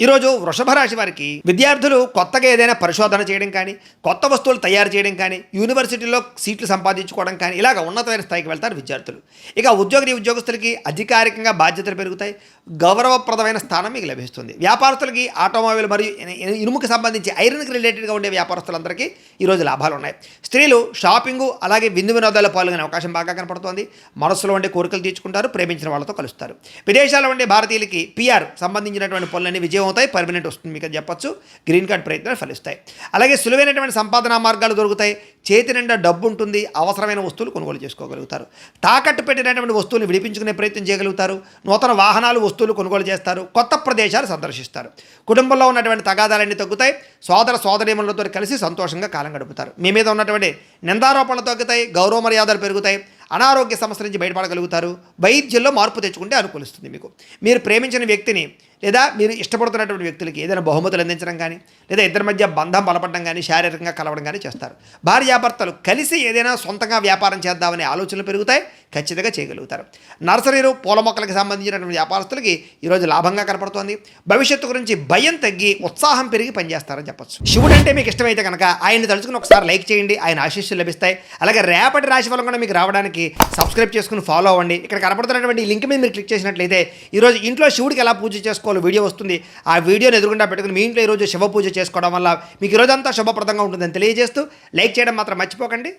ఈరోజు వృషభ రాశి వారికి విద్యార్థులు కొత్తగా ఏదైనా పరిశోధన చేయడం కానీ కొత్త వస్తువులు తయారు చేయడం కానీ యూనివర్సిటీలో సీట్లు సంపాదించుకోవడం కానీ ఇలాగ ఉన్నతమైన స్థాయికి వెళ్తారు విద్యార్థులు. ఇక ఉద్యోగస్తులకి అధికారికంగా బాధ్యతలు పెరుగుతాయి, గౌరవప్రదమైన స్థానం మీకు లభిస్తుంది. వ్యాపారస్తులకి ఆటోమొబైల్ మరియు ఇనుముకి సంబంధించి ఐరన్కి రిలేటెడ్గా ఉండే వ్యాపారస్తులందరికీ ఈరోజు లాభాలు ఉన్నాయి. స్త్రీలు షాపింగు అలాగే విందు వినోదాల్లో పాల్గొనే అవకాశం బాగా కనపడుతోంది. మనసులో ఉండే కోరికలు తీర్చుకుంటారు, ప్రేమించిన వాళ్ళతో కలుస్తారు. విదేశాల్లో ఉండే భారతీయులకి పిఆర్ సంబంధించినటువంటి పనులన్నీ విజయం అవుతాయి, పర్మనెంట్ వస్తుంది మీకు అని చెప్పొచ్చు. గ్రీన్ కార్డ్ ప్రయత్నాలు ఫలిస్తాయి. అలాగే సులువైనటువంటి సంపాదనా మార్గాలు దొరుకుతాయి. చేతి నిండా డబ్బు ఉంటుంది, అవసరమైన వస్తువులు కొనుగోలు చేసుకోగలుగుతారు. తాకట్టు పెట్టినటువంటి వస్తువులు విడిపించుకునే ప్రయత్నం చేయగలుగుతారు. నూతన వాహనాలు వస్తువులు కొనుగోలు చేస్తారు. కొత్త ప్రదేశాలు సందర్శిస్తారు. కుటుంబంలో ఉన్నటువంటి తగాదాలన్నీ తగ్గుతాయి. సోదరీమణులతో కలిసి సంతోషంగా కాలం గడుపుతారు. మీ మీద ఉన్నటువంటి నిందారోపణలు తగ్గుతాయి, గౌరవ మర్యాదలు పెరుగుతాయి. అనారోగ్య సమస్య నుంచి బయటపడగలుగుతారు. వైద్యంలో మార్పు తెచ్చుకుంటే అనుకూలిస్తుంది మీకు. మీరు ప్రేమించిన వ్యక్తిని లేదా మీరు ఇష్టపడుతున్నటువంటి వ్యక్తులకి ఏదైనా బహుమతులు అందించడం కానీ లేదా ఇద్దరి మధ్య బంధం బలపడడం కానీ శారీరకంగా కలవడం కానీ చేస్తారు. భార్యాభర్తలు కలిసి ఏదైనా సొంతంగా వ్యాపారం చేద్దామనే ఆలోచనలు పెరుగుతాయి, ఖచ్చితంగా చేయగలుగుతారు. నర్సరీలు పూల మొక్కలకు సంబంధించినటువంటి వ్యాపారస్తులకి ఈరోజు లాభంగా కనపడుతోంది. భవిష్యత్తు గురించి భయం తగ్గి ఉత్సాహం పెరిగి పనిచేస్తారని చెప్పచ్చు. శివుడు అంటే మీకు ఇష్టమైతే కనుక ఆయన్ని తలుచుకుని ఒకసారి లైక్ చేయండి, ఆయన ఆశీస్సులు లభిస్తాయి. అలాగే రేపటి రాశి ఫలం కూడా మీకు రావడానికి సబ్స్క్రైబ్ చేసుకుని ఫాలో అవ్వండి. ఇక్కడ కనపడుతున్నటువంటి ఈ లింక్ మీద మీరు క్లిక్ చేసినట్లయితే ఈరోజు ఇంట్లో శివుడికి ఎలా పూజ చేసుకోవాలో వీడియో వస్తుంది. ఆ వీడియోని ఎదురుగుండా పెట్టుకుని మీ ఇంట్లో ఈరోజు శివ పూజ చేసుకోవడం వల్ల మీకు ఈరోజంతా శుభప్రదంగా ఉంటుందని తెలియజేస్తూ లైక్ చేయడం మాత్రం మర్చిపోకండి.